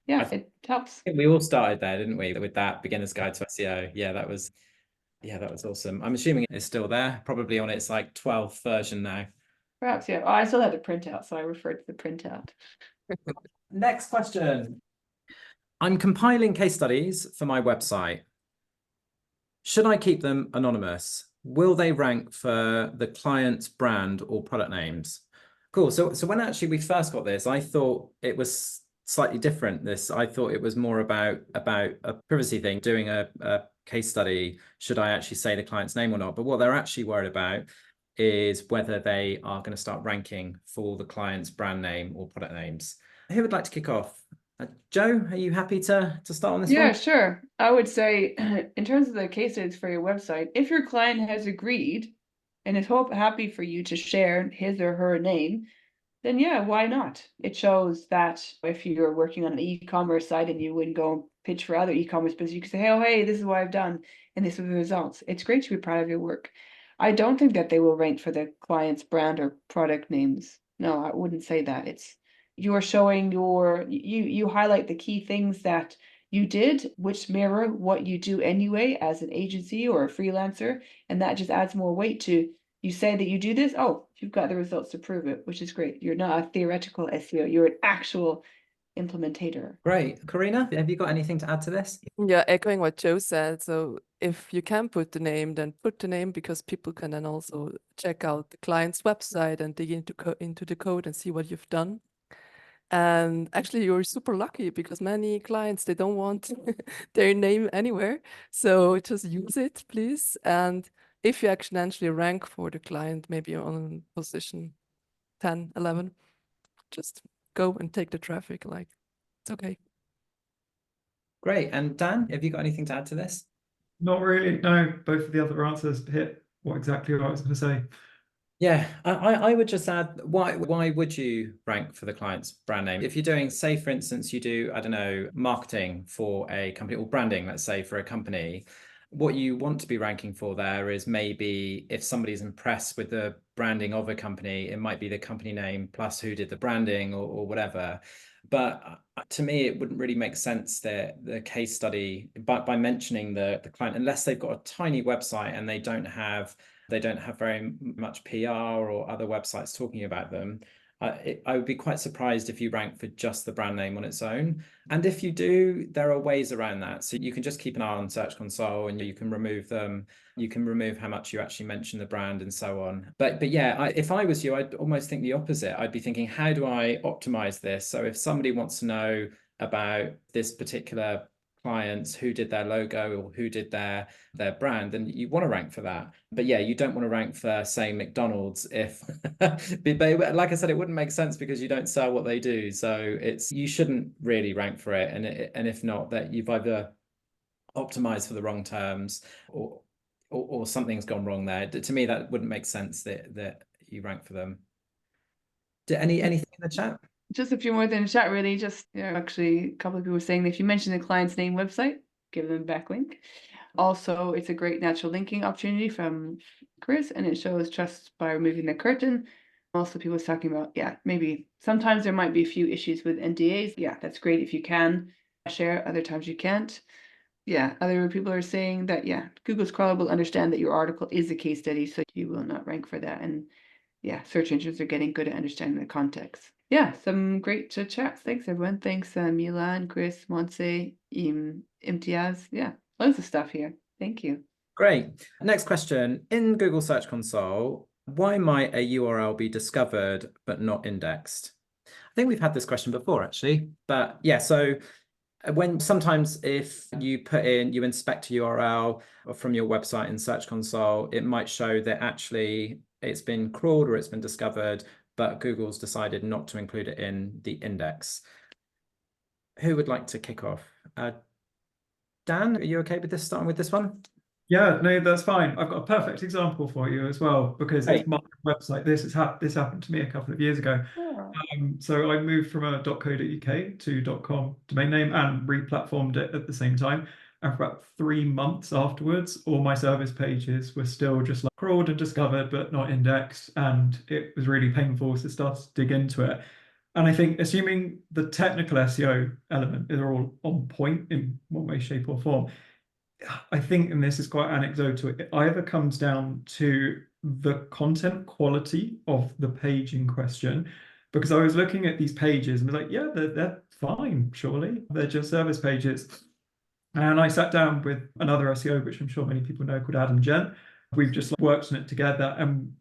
Yeah, it helps. I think we all started there, didn't we? With that beginner's guide to SEO. Yeah, that was awesome. I'm assuming it's still there, probably on its like 12th version now. Perhaps, yeah. Oh, I still had the printout, so I referred to the printout. Next question. I'm compiling case studies for my website. Should I keep them anonymous? Will they rank for the client's brand or product names? Cool. So when actually we first got this, I thought it was slightly different. I thought it was more about a privacy thing, doing a case study. Should I actually say the client's name or not? But what they're actually worried about is whether they are going to start ranking for the client's brand name or product names. Who would like to kick off? Joe, are you happy to start on this one? Yeah, sure. I would say, in terms of the case studies for your website, if your client has agreed and is happy for you to share his or her name, then yeah, why not? It shows that if you're working on an e-commerce site and you wouldn't go and pitch for other e-commerce business, you can say, oh, hey, this is what I've done, and this are the results. It's great to be proud of your work. I don't think that they will rank for the client's brand or product names. No, I wouldn't say that. It's you're showing you highlight the key things that you did, which mirror what you do anyway as an agency or a freelancer, and that just adds more weight to, you say that you do this, oh, you've got the results to prove it, which is great. You're not a theoretical SEO, you're an actual implementator. Great. Corina, have you got anything to add to this? Yeah, echoing what Joe said. So if you can put the name, then put the name, because people can then also check out the client's website and dig into the code and see what you've done. And actually, you're super lucky because many clients, they don't want their name anywhere. So just use it, please. And if you actually rank for the client, maybe on position 10, 11, just go and take the traffic. Like, it's okay. Great. And Dan, have you got anything to add to this? Not really. No, both of the other answers hit exactly what I was going to say. Yeah, I would just add, why would you rank for the client's brand name? If you're doing, say, for instance, you do, I don't know, marketing for a company or branding, let's say, for a company, what you want to be ranking for there is maybe if somebody's impressed with the branding of a company, it might be the company name plus who did the branding or whatever. But to me, it wouldn't really make sense that the case study, by mentioning the client, unless they've got a tiny website and they don't have very much PR or other websites talking about them. I would be quite surprised if you rank for just the brand name on its own. And if you do, there are ways around that. So you can just keep an eye on Search Console and you can remove them. You can remove how much you actually mention the brand and so on. But yeah, if I was you, I'd almost think the opposite. I'd be thinking, how do I optimize this? So if somebody wants to know about this particular clients, who did their logo or who did their brand, and you want to rank for that. But yeah, you don't want to rank for, say, McDonald's if but like I said, it wouldn't make sense because you don't sell what they do. So you shouldn't really rank for it. And if not, that you've either optimized for the wrong terms or something's gone wrong there. To me, that wouldn't make sense that you rank for them. Anything in the chat? Just a few more in the chat, really. Just, actually, a couple of people were saying that if you mention the client's name website, give them a backlink. Also, it's a great natural linking opportunity from Chris, and it shows trust by removing the curtain. Also, people was talking about, yeah, maybe sometimes there might be a few issues with NDAs. Yeah, that's great if you can share. Other times you can't. Yeah, other people are saying that, yeah, Google's crawler will understand that your article is a case study, so you will not rank for that. And yeah, search engines are getting good at understanding the context. Yeah, some great chats. Thanks, everyone. Thanks, Milan, Chris, Montse, Imtiaz. Yeah, loads of stuff here. Thank you. Great. Next question. In Google Search Console, Why might a URL be discovered but not indexed? I think we've had this question before, actually. But yeah, so when sometimes if you inspect a URL from your website in Search Console, it might show that actually it's been crawled or it's been discovered, but Google's decided not to include it in the index. Who would like to kick off? Dan, are you okay with this, starting with this one? Yeah, no, that's fine. I've got a perfect example for you as well, because Great. it's my website. This happened to me a couple of years ago. Oh. So I moved from a .co.uk to .com domain name and re-platformed it at the same time. And for about 3 months afterwards, all my service pages were still just like crawled and discovered, but not indexed. And it was really painful to start to dig into it. And I think, assuming the technical SEO element is all on point in one way, shape, or form, I think, and this is quite anecdotal, it either comes down to the content quality of the page in question, because I was looking at these pages and was like, yeah, they're fine, surely. They're just service pages. And I sat down with another SEO, which I'm sure many people know, called Adam Jen. We've just worked on it together. And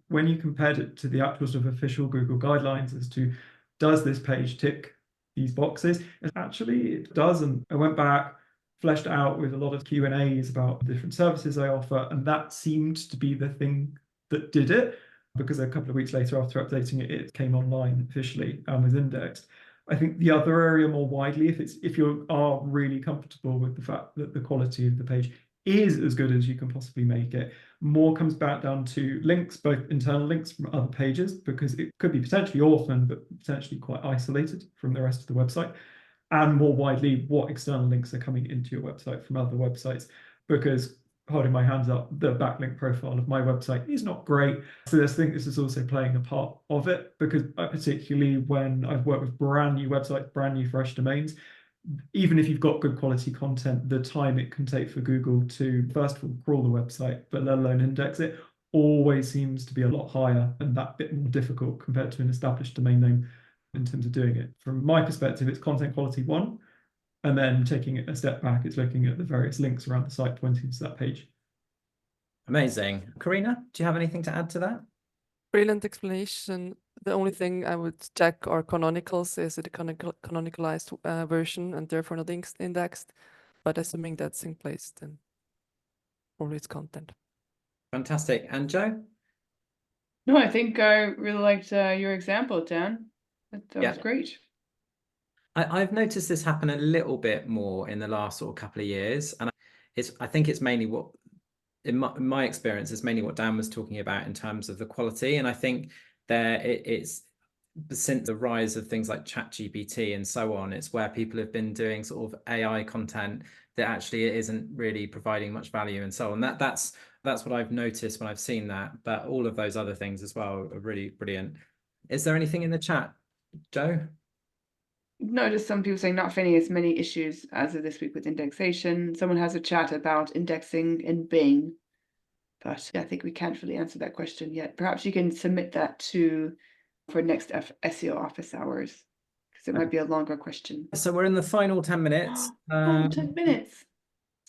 when you compared it to the actual sort of official Google guidelines as to does this page tick these boxes, actually it doesn't. I went back, fleshed out with a lot of Q&As about the different services I offer, and that seemed to be the thing that did it, because a couple of weeks later, after updating it, it came online officially and was indexed. I think the other area more widely, if you are really comfortable with the fact that the quality of the page is as good as you can possibly make it, more comes back down to links, both internal links from other pages, because it could be potentially orphaned, but potentially quite isolated from the rest of the website, and more widely, what external links are coming into your website from other websites. Because, holding my hands up, the backlink profile of my website is not great. So I think this is also playing a part of it, because particularly when I've worked with brand new websites, brand new fresh domains, even if you've got good quality content, the time it can take for Google to, first of all, crawl the website, but let alone index it, always seems to be a lot higher and that bit more difficult compared to an established domain name in terms of doing it. From my perspective, it's content quality one, and then taking it a step back, it's looking at the various links around the site pointing to that page. Amazing. Corina, do you have anything to add to that? Brilliant explanation. The only thing I would check are canonicals. Is it a canonicalized version and therefore not indexed? But assuming that's in place, then probably it's content. Fantastic. And Joe? No, I think I really liked your example, Dan. That was great. I've noticed this happen a little bit more in the last sort of couple of years, and I think it's mainly what, in my experience, is mainly what Dan was talking about in terms of the quality. And I think it's since the rise of things like ChatGPT and so on, it's where people have been doing sort of AI content that actually isn't really providing much value and so on. That's what I've noticed when I've seen that. But all of those other things as well are really brilliant. Is there anything in the chat, Joe? No, just some people saying not finding as many issues as of this week with indexation. Someone has a chat about indexing in Bing, but I think we can't really answer that question yet. Perhaps you can submit that for next SEO office hours, because it might be a longer question. So we're in the final 10 minutes. 10 minutes.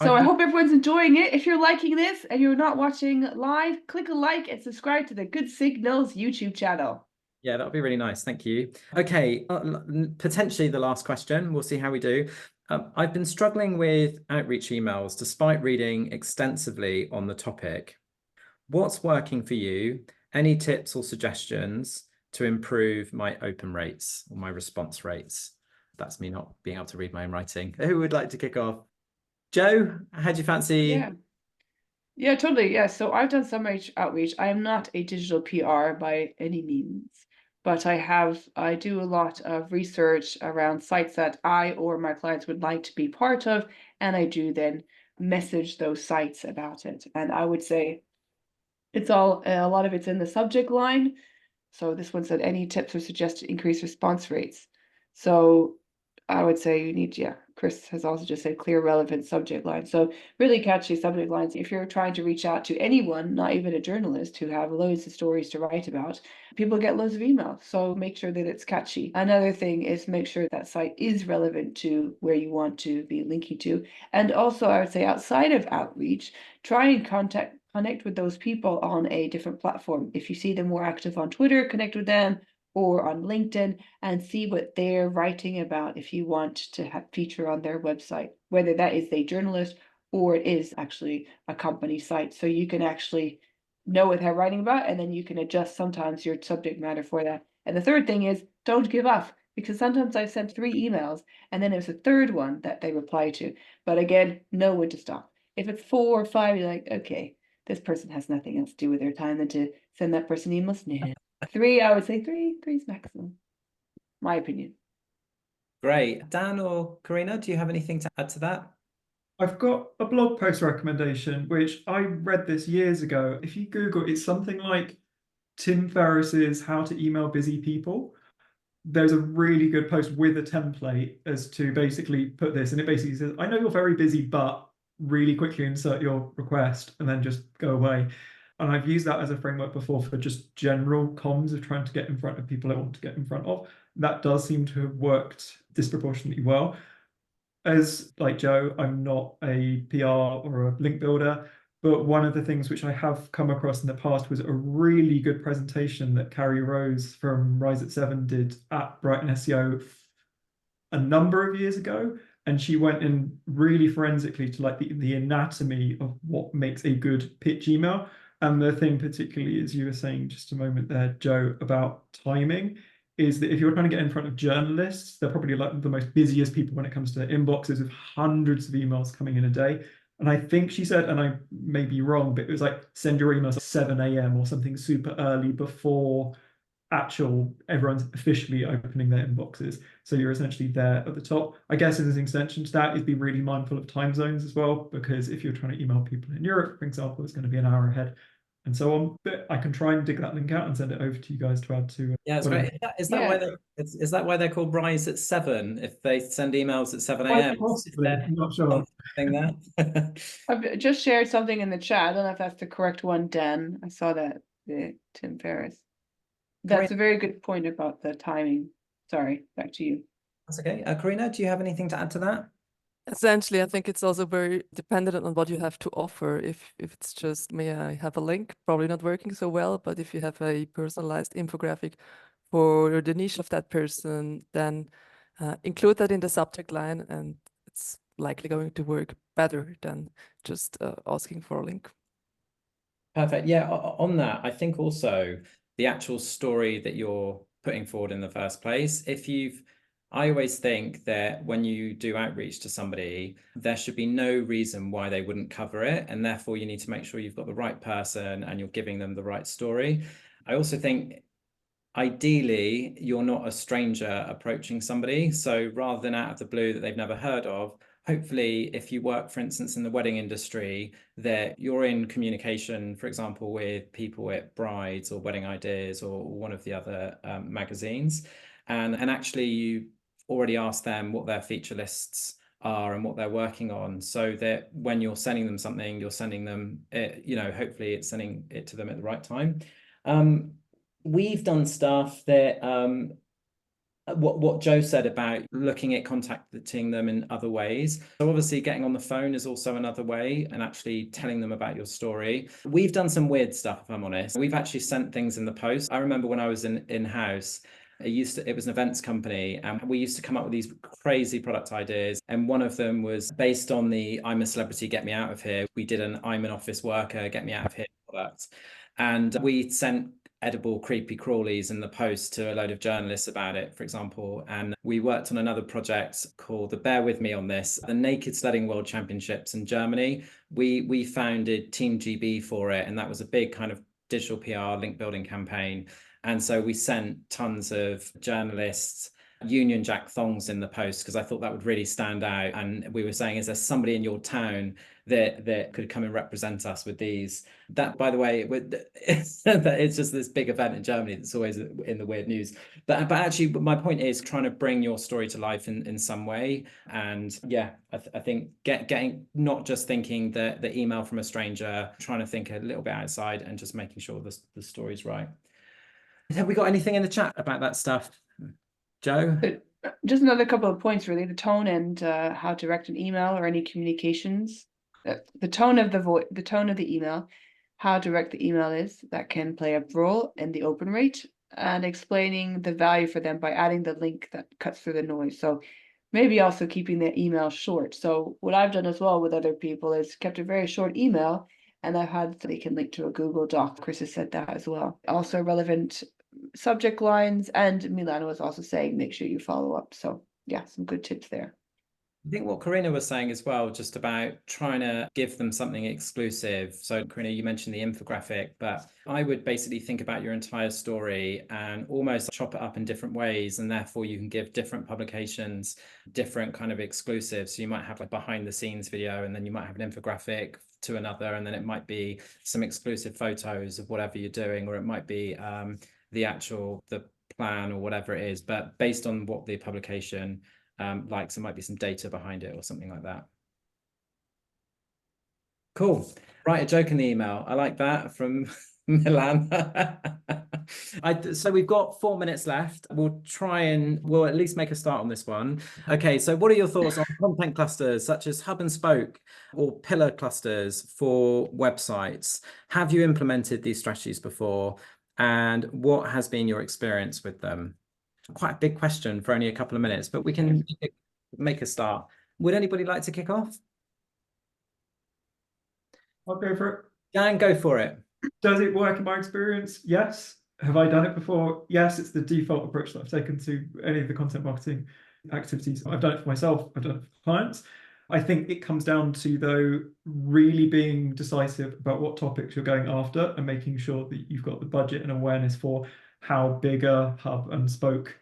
So I hope everyone's enjoying it. If you're liking this and you're not watching live, click a like and subscribe to the Good Signals YouTube channel. Yeah, that would be really nice. Thank you. Okay, potentially the last question. We'll see how we do. I've been struggling with outreach emails despite reading extensively on the topic. What's working for you? Any tips or suggestions to improve my open rates or my response rates? That's me not being able to read my own writing. Who would like to kick off? Joe, how do you fancy? Yeah, totally. Yeah, so I've done some outreach. I am not a digital PR by any means, but I do a lot of research around sites that I or my clients would like to be part of, and I do then message those sites about it. And I would say it's a lot of it's in the subject line. So this one said, any tips or suggested increase response rates? So I would say you need, Chris has also just said clear, relevant subject lines. So really catchy subject lines. If you're trying to reach out to anyone, not even a journalist, who have loads of stories to write about, people get loads of emails. So make sure that it's catchy. Another thing is make sure that site is relevant to where you want to be linking to. And also I would say outside of outreach, try and connect with those people on a different platform. If you see them more active on Twitter, connect with them, or on LinkedIn, and see what they're writing about if you want to have feature on their website, whether that is a journalist or it is actually a company site. So you can actually know what they're writing about, and then you can adjust sometimes your subject matter for that. And the third thing is, don't give up, because sometimes I've sent 3 emails and then there's a third one that they reply to. But again, know when to stop. If it's 4 or 5, you're like, okay, this person has nothing else to do with their time than to send that person emails. No. 3, I would say 3 is maximum, my opinion. Great. Dan or Corina, do you have anything to add to that? I've got a blog post recommendation, which I read this years ago. If you Google, it's something like Tim Ferriss's How to Email Busy People. There's a really good post with a template as to basically put this, and it basically says, I know you're very busy, but really quickly insert your request and then just go away. And I've used that as a framework before for just general comms of trying to get in front of people I want to get in front of. That does seem to have worked disproportionately well. As like Joe, I'm not a PR or a link builder, but one of the things which I have come across in the past was a really good presentation that Carrie Rose from Rise at 7 did at Brighton SEO a number of years ago. And she went in really forensically to like the anatomy of what makes a good pitch email. And the thing particularly, as you were saying just a moment there, Joe, about timing, is that if you're trying to get in front of journalists, they're probably like the most busiest people when it comes to inboxes with hundreds of emails coming in a day. And I think she said, and I may be wrong, but it was like send your emails at 7 a.m. or something super early before everyone's officially opening their inboxes. So you're essentially there at the top. I guess as an extension to that is be really mindful of time zones as well, because if you're trying to email people in Europe, for example, it's going to be an hour ahead and so on. But I can try and dig that link out and send it over to you guys to add to. Yeah, it's whatever. great. Is that why they're called Rise at 7? If they send emails at 7 a.m. Possibly, I'm not sure. There. I've just shared something in the chat. I don't know if that's the correct one, Dan. I saw that, Tim Ferriss. That's a very good point about the timing. Sorry, back to you. That's okay. Corina, do you have anything to add to that? Essentially, I think it's also very dependent on what you have to offer. If it's just, may I have a link, probably not working so well. But if you have a personalized infographic for the niche of that person, then include that in the subject line, and it's likely going to work better than just asking for a link. Perfect. Yeah, on that, I think also the actual story that you're putting forward in the first place, I always think that when you do outreach to somebody, there should be no reason why they wouldn't cover it. And therefore, you need to make sure you've got the right person and you're giving them the right story. I also think, ideally, you're not a stranger approaching somebody. So rather than out of the blue that they've never heard of, hopefully, if you work, for instance, in the wedding industry, that you're in communication, for example, with people at Brides or Wedding Ideas or one of the other magazines. And actually, you already asked them what their feature lists are and what they're working on, so that when you're sending them something, you're sending them, hopefully it's sending it to them at the right time. We've done stuff that, what Joe said about looking at contacting them in other ways. So obviously getting on the phone is also another way, and actually telling them about your story. We've done some weird stuff, if I'm honest. We've actually sent things in the post. I remember when I was in-house, it was an events company, and we used to come up with these crazy product ideas. And one of them was based on the I'm a celebrity, get me out of here. We did an I'm an office worker, get me out of here product. And we sent edible creepy crawlies in the post to a load of journalists about it, for example. And we worked on another project called Bear With Me on this, the Naked Sledding World Championships in Germany. We founded Team GB for it, and that was a big kind of digital PR link building campaign. And so we sent tons of journalists Union Jack thongs in the post, because I thought that would really stand out. And we were saying, is there somebody in your town that could come and represent us with these? That, by the way, it's just this big event in Germany that's always in the weird news. But actually, my point is trying to bring your story to life in some way. And yeah, I think getting, not just thinking the email from a stranger, trying to think a little bit outside and just making sure the story's right. Have we got anything in the chat about that stuff, Joe? Just another couple of points, really. The tone and how to direct an email or any communications. The tone of the email. how direct the email is that can play a role in the open rate, and explaining the value for them by adding the link that cuts through the noise. So maybe also keeping the email short. So what I've done as well with other people is kept a very short email, and I've had they can link to a Google Doc. Chris has said that as well. Also relevant subject lines, and Milano was also saying make sure you follow up. So yeah, some good tips there. I think what Corina was saying as well, just about trying to give them something exclusive. So Corina, you mentioned the infographic, but I would basically think about your entire story and almost chop it up in different ways. And therefore you can give different publications, different kind of exclusives. So you might have like behind the scenes video, and then you might have an infographic to another, and then it might be some exclusive photos of whatever you're doing, or it might be the plan or whatever it is, but based on what the publication likes, there might be some data behind it or something like that. Cool. Write a joke in the email. I like that from Milan. So we've got 4 minutes left. We'll at least make a start on this one. Okay, so what are your thoughts on content clusters such as hub and spoke or pillar clusters for websites? Have you implemented these strategies before? And what has been your experience with them? Quite a big question for only a couple of minutes, but we can make a start. Would anybody like to kick off? I'll go for it. Dan, go for it. Does it work in my experience? Yes. Have I done it before? Yes, it's the default approach that I've taken to any of the content marketing activities. I've done it for myself, I've done it for clients. I think it comes down to, though, really being decisive about what topics you're going after and making sure that you've got the budget and awareness for how big a hub and spoke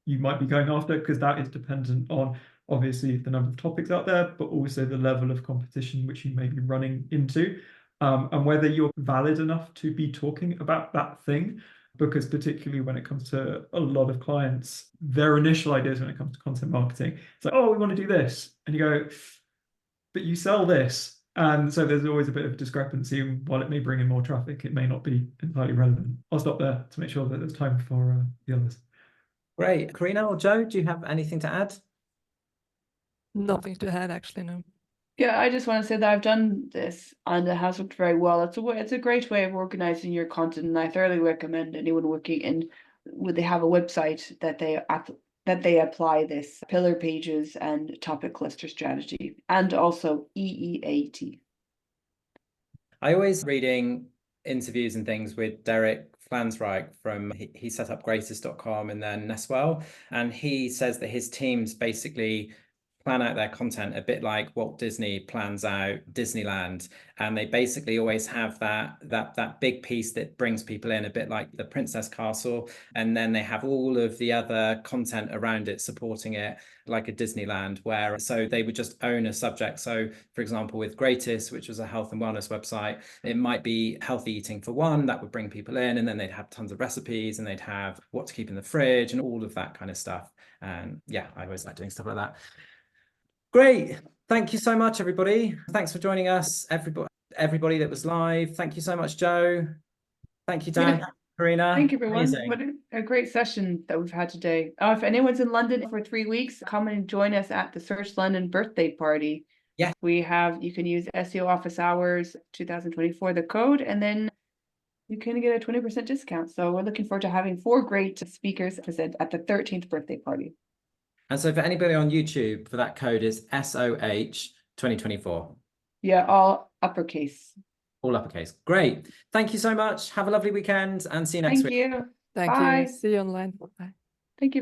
you might be going after, because that is dependent on obviously the number of topics out there, but also the level of competition which you may be running into, and whether you're valid enough to be talking about that thing. Because particularly when it comes to a lot of clients, their initial ideas when it comes to content marketing, it's like, oh, we want to do this. And you go, but you sell this. And so there's always a bit of discrepancy. And while it may bring in more traffic, it may not be entirely relevant. I'll stop there to make sure that there's time for the others. Great. Corina or Joe, do you have anything to add? Nothing to add, actually, no. Yeah, I just want to say that I've done this and it has worked very well. It's a great way of organizing your content, and I thoroughly recommend anyone working in, would they have a website that they apply this pillar pages and topic cluster strategy, and also EEAT. I always reading interviews and things with Derek Flansreich from, he set up greatest.com and then Neswell, and he says that his teams basically plan out their content a bit like Walt Disney plans out Disneyland, and they basically always have that big piece that brings people in, a bit like the Princess Castle, and then they have all of the other content around it supporting it, like a Disneyland, where so they would just own a subject. So for example, with Greatest, which was a health and wellness website, it might be healthy eating for one, that would bring people in, and then they'd have tons of recipes, and they'd have what to keep in the fridge and all of that kind of stuff. And yeah, I always like doing stuff like that. Great. Thank you so much, everybody. Thanks for joining us. Everybody that was live. Thank you so much, Joe. Thank you, Dan. Yeah. Karina. Thank you, everyone. Amazing. What a great session that we've had today. If anyone's in London for 3 weeks, come and join us at the Search London birthday party. Yeah. You can use SEO Office Hours 2024, the code, and then you can get a 20% discount. So we're looking forward to having 4 great speakers present at the 13th birthday party. And so for anybody on YouTube, for that code is SOH 2024. Yeah, all uppercase. All uppercase. Great. Thank you so much. Have a lovely weekend and see you next week. Thank you. Thank Bye. you. See you online. Bye. Thank you.